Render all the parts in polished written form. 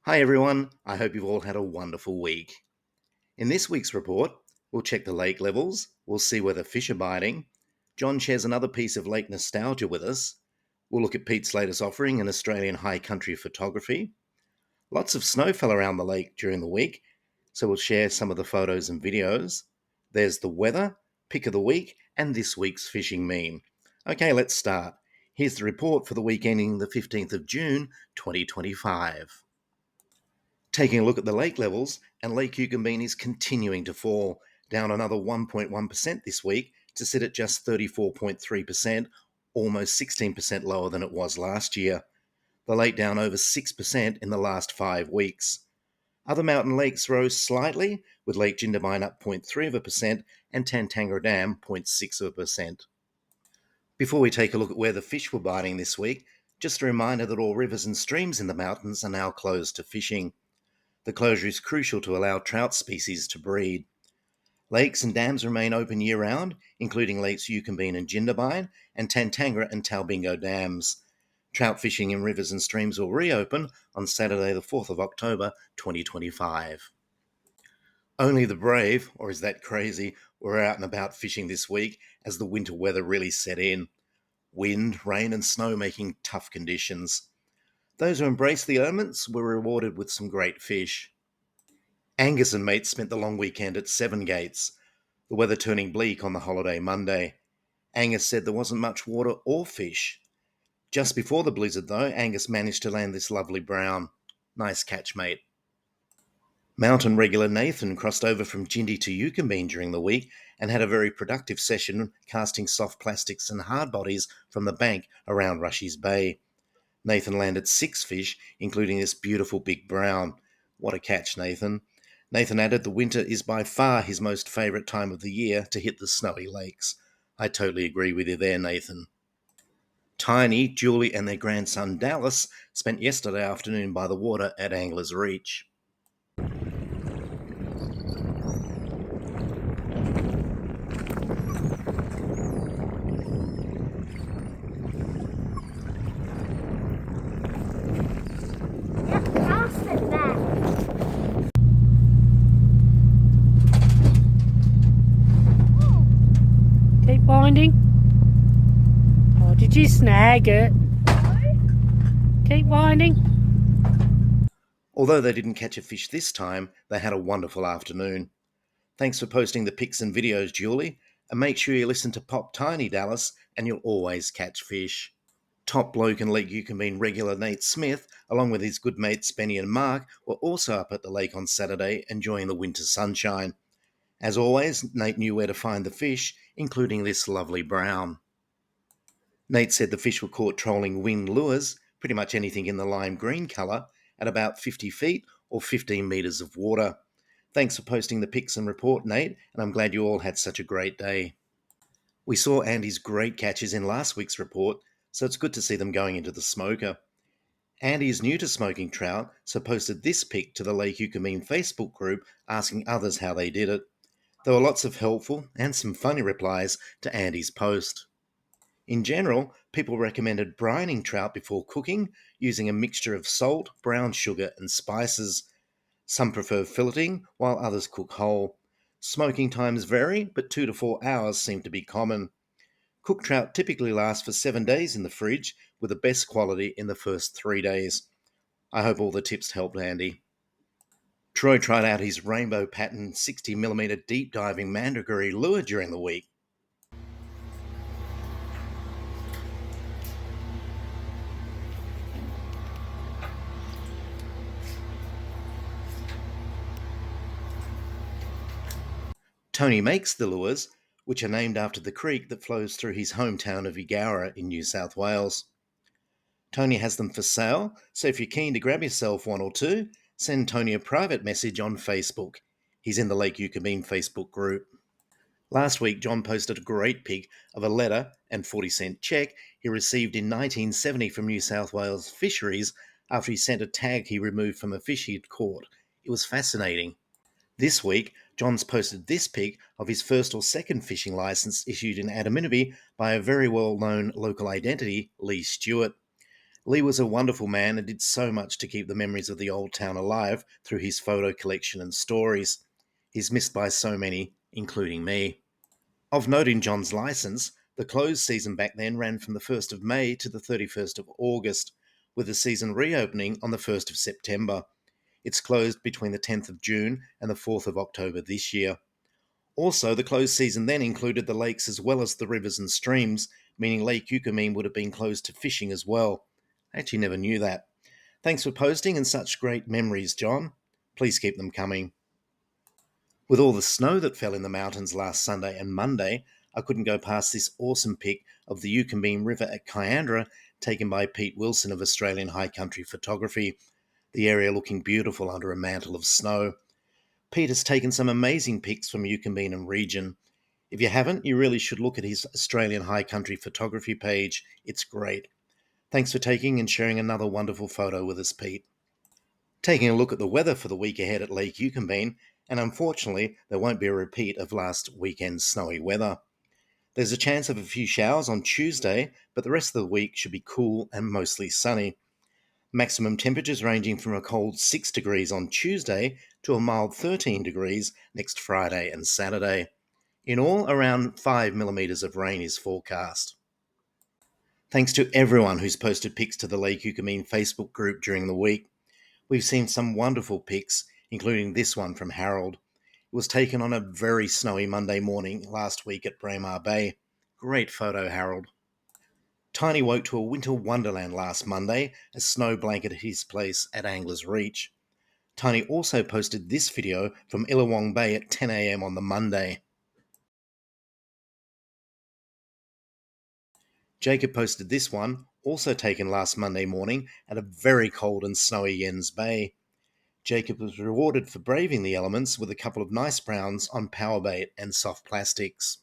Hi everyone, I hope you've all had a wonderful week. In this week's report, we'll check the lake levels, we'll see whether fish are biting. John shares another piece of lake nostalgia with us. We'll look at Pete's latest offering in Australian high country photography. Lots of snow fell around the lake during the week, so we'll share some of the photos and videos. There's the weather, pick of the week, and this week's fishing meme. Okay, let's start. Here's the report for the week ending the 15th of June, 2025. Taking a look at the lake levels, and Lake Yucumbene is continuing to fall, down another 1.1% this week to sit at just 34.3%, almost 16% lower than it was last year. The lake down over 6% in the last 5 weeks. Other mountain lakes rose slightly, with Lake Jindabyne up 0.3% and Tantangara Dam 0.6%. Before we take a look at where the fish were biting this week, just a reminder that all rivers and streams in the mountains are now closed to fishing. The closure is crucial to allow trout species to breed. Lakes and dams remain open year-round, including Lakes Yucumbene and Jindabyne, and Tantangara and Talbingo dams. Trout fishing in rivers and streams will reopen on Saturday the 4th of October 2025. Only the brave, or is that crazy, were out and about fishing this week as the winter weather really set in. Wind, rain and snow making tough conditions. Those who embraced the elements were rewarded with some great fish. Angus and mates spent the long weekend at Seven Gates, the weather turning bleak on the holiday Monday. Angus said there wasn't much water or fish. Just before the blizzard, though, Angus managed to land this lovely brown. Nice catch, mate. Mountain regular Nathan crossed over from Jindy to Yucumbene during the week and had a very productive session casting soft plastics and hard bodies from the bank around Rushy's Bay. Nathan landed 6 fish, including this beautiful big brown. What a catch, Nathan. Nathan added the winter is by far his most favourite time of the year to hit the snowy lakes. I totally agree with you there, Nathan. Tiny, Julie, and their grandson Dallas spent yesterday afternoon by the water at Anglers Reach. Faster than that. Keep winding. Oh, did you snag it? Keep winding. Although they didn't catch a fish this time, they had a wonderful afternoon. Thanks for posting the pics and videos, Julie, and make sure you listen to Pop Tiny, Dallas, and you'll always catch fish. Top bloke and Lake Yucumbene regular Nate Smith, along with his good mates Benny and Mark, were also up at the lake on Saturday enjoying the winter sunshine. As always, Nate knew where to find the fish, including this lovely brown. Nate said the fish were caught trolling wing lures, pretty much anything in the lime green colour, at about 50 feet or 15 metres of water. Thanks for posting the pics and report, Nate, and I'm glad you all had such a great day. We saw Andy's great catches in last week's report, so it's good to see them going into the smoker. Andy is new to smoking trout, so posted this pic to the Lake Yucumbene Facebook group asking others how they did it. There were lots of helpful and some funny replies to Andy's post. In general, people recommended brining trout before cooking using a mixture of salt, brown sugar, and spices. Some prefer filleting, while others cook whole. Smoking times vary, but 2 to 4 hours seem to be common. Cooked trout typically last for 7 days in the fridge, with the best quality in the first 3 days. I hope all the tips helped Andy. Troy tried out his rainbow pattern 60mm deep diving mandragora lure during the week. Tony makes the lures, which are named after the creek that flows through his hometown of Eugowra in New South Wales. Tony has them for sale, so if you're keen to grab yourself one or two, send Tony a private message on Facebook. He's in the Lake Yucumbene Facebook group. Last week, John posted a great pic of a letter and 40-cent cheque he received in 1970 from New South Wales Fisheries after he sent a tag he removed from a fish he'd caught. It was fascinating. This week, John's posted this pic of his first or second fishing licence issued in Adaminaby by a very well-known local identity, Lee Stewart. Lee was a wonderful man and did so much to keep the memories of the old town alive through his photo collection and stories. He's missed by so many, including me. Of note in John's licence, the closed season back then ran from the 1st of May to the 31st of August, with the season reopening on the 1st of September. It's closed between the 10th of June and the 4th of October this year. Also, the closed season then included the lakes as well as the rivers and streams, meaning Lake Eucumbene would have been closed to fishing as well. I actually never knew that. Thanks for posting and such great memories, John. Please keep them coming. With all the snow that fell in the mountains last Sunday and Monday, I couldn't go past this awesome pic of the Eucumbene River at Kiandra, taken by Pete Wilson of Australian High Country Photography, the area looking beautiful under a mantle of snow. Pete has taken some amazing pics from Eucumbene and region. If you haven't, you really should look at his Australian High Country Photography page. It's great. Thanks for taking and sharing another wonderful photo with us, Pete. Taking a look at the weather for the week ahead at Lake Eucumbene, and unfortunately there won't be a repeat of last weekend's snowy weather. There's a chance of a few showers on Tuesday, but the rest of the week should be cool and mostly sunny. Maximum temperatures ranging from a cold 6 degrees on Tuesday to a mild 13 degrees next Friday and Saturday. In all, around 5 millimetres of rain is forecast. Thanks to everyone who's posted pics to the Lake Eucumbene Facebook group during the week. We've seen some wonderful pics, including this one from Harold. It was taken on a very snowy Monday morning last week at Braemar Bay. Great photo, Harold. Tiny woke to a winter wonderland last Monday as snow blanketed his place at Anglers Reach. Tiny also posted this video from Illawong Bay at 10 a.m. on the Monday. Jacob posted this one, also taken last Monday morning at a very cold and snowy Jens Bay. Jacob was rewarded for braving the elements with a couple of nice browns on power bait and soft plastics.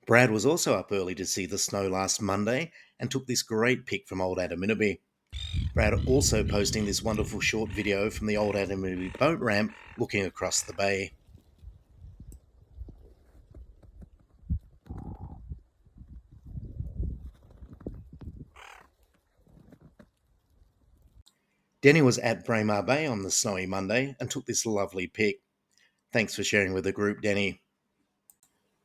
Brad was also up early to see the snow last Monday and took this great pic from Old Adaminaby. Brad also posting this wonderful short video from the Old Adaminaby boat ramp looking across the bay. Denny was at Braemar Bay on the snowy Monday and took this lovely pic. Thanks for sharing with the group, Denny.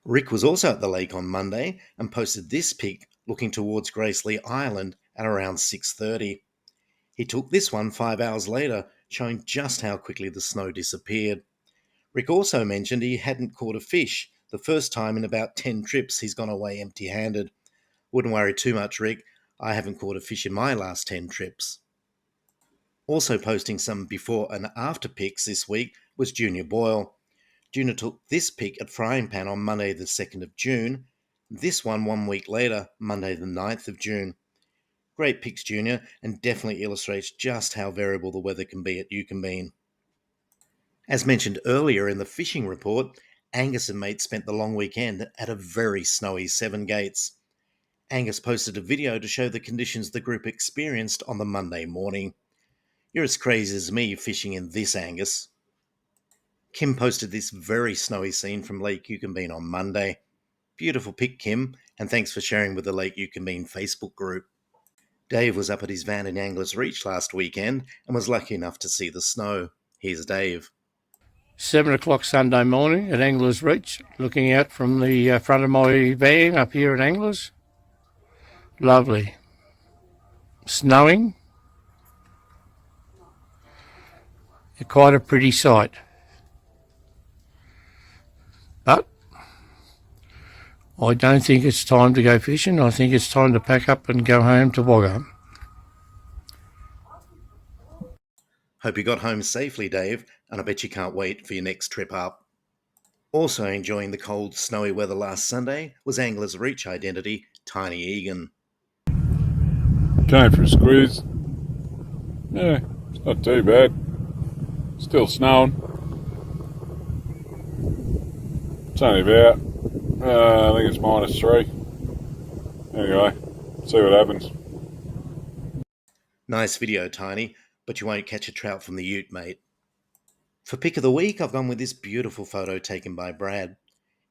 Rick was also at the lake on Monday and posted this pic looking towards Graceley Island at around 6:30. He took this one 5 hours later, showing just how quickly the snow disappeared. Rick also mentioned he hadn't caught a fish, the first time in about 10 trips he's gone away empty-handed. Wouldn't worry too much, Rick. I haven't caught a fish in my last 10 trips. Also posting some before and after pics this week was Junior Boyle. Junior took this pic at Frying Pan on Monday the 2nd of June, this one week later, Monday the 9th of June. Great pics, Junior, and definitely illustrates just how variable the weather can be at Eucumbene. As mentioned earlier in the fishing report, Angus and mates spent the long weekend at a very snowy Seven Gates. Angus posted a video to show the conditions the group experienced on the Monday morning. You're as crazy as me fishing in this, Angus. Kim posted this very snowy scene from Lake Eucumbene on Monday. Beautiful pic, Kim, and thanks for sharing with the Lake Eucumbene Facebook group. Dave was up at his van in Anglers Reach last weekend and was lucky enough to see the snow. Here's Dave. 7 o'clock Sunday morning at Anglers Reach, looking out from the front of my van up here at Anglers. Lovely. Snowing. Quite a pretty sight. But I don't think it's time to go fishing. I think it's time to pack up and go home to Wagga. Hope you got home safely, Dave, and I bet you can't wait for your next trip up. Also enjoying the cold, snowy weather last Sunday was Anglers Reach identity, Tiny Egan. Came for a squeeze. Yeah, it's not too bad. Still snowing. It's only about, I think it's -3. Anyway, see what happens. Nice video, Tiny, but you won't catch a trout from the ute, mate. For pick of the week, I've gone with this beautiful photo taken by Brad.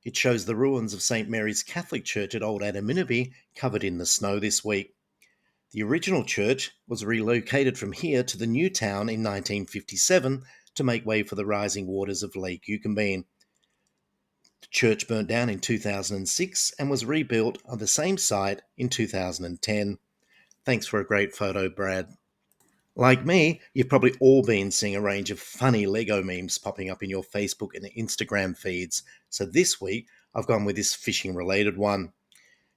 It shows the ruins of St. Mary's Catholic Church at Old Adaminaby covered in the snow this week. The original church was relocated from here to the new town in 1957 to make way for the rising waters of Lake Yucumbene. The church burnt down in 2006 and was rebuilt on the same site in 2010. Thanks for a great photo, Brad. Like me, you've probably all been seeing a range of funny Lego memes popping up in your Facebook and Instagram feeds. So this week, I've gone with this fishing related one.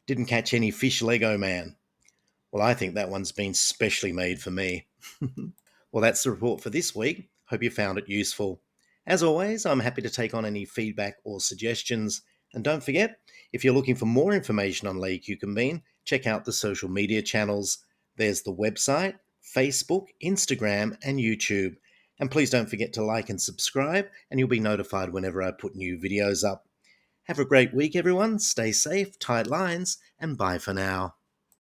Didn't catch any fish, Lego man. Well, I think that one's been specially made for me. Well, that's the report for this week. Hope you found it useful. As always, I'm happy to take on any feedback or suggestions. And don't forget, if you're looking for more information on Lake Yucumbene, check out the social media channels. There's the website, Facebook, Instagram, and YouTube. And please don't forget to like and subscribe, and you'll be notified whenever I put new videos up. Have a great week, everyone. Stay safe, tight lines, and bye for now.